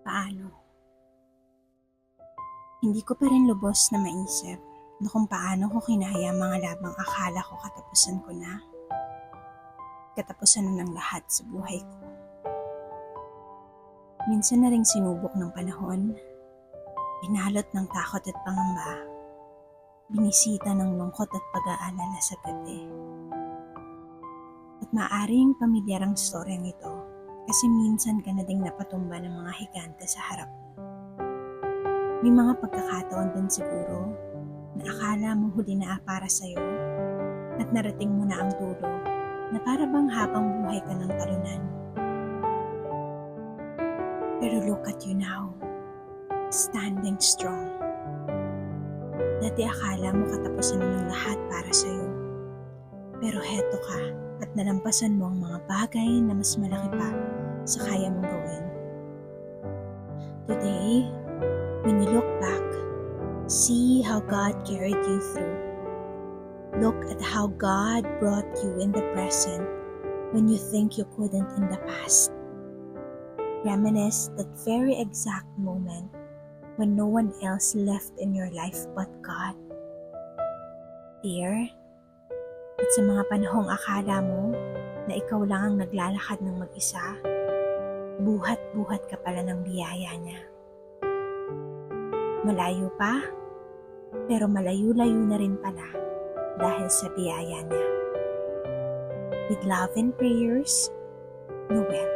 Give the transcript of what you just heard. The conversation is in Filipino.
Paano? Hindi ko pa rin lubos na maisip na kung paano ko kinaya mga labang akala ko katapusan ko na. Katapusan na ng lahat sa buhay ko. Minsan na ring sinubok ng panahon, binalot ng takot at pangamba, binisita ng lungkot at pag-aalala sa gabi. At maaaring pamilyar ang storyang ito kasi minsan ka na ding napatumba ng mga higante sa harap mo. May mga pagkakataon din siguro na akala mo huli na para sa'yo at narating mo na ang dulo na para bang habang buhay ka ng talunan. Pero look at you now, standing strong. Dati akala mo katapusan na ng lahat para sa'yo. Pero heto ka at nalampasan mo ang mga bagay na mas malaki pa sa kaya mong gawin. Today, when you look back, see how God carried you through. Look at how God brought you in the present when you think you couldn't in the past. Reminisce that very exact moment when no one else left in your life but God. Dear, at sa mga panahong akala mo na ikaw lang ang naglalakad ng mag-isa, buhat-buhat ka pala ng biyaya niya. Malayo pa, pero malayo-layo na rin pala dahil sa biyaya niya. With love and prayers, Noel.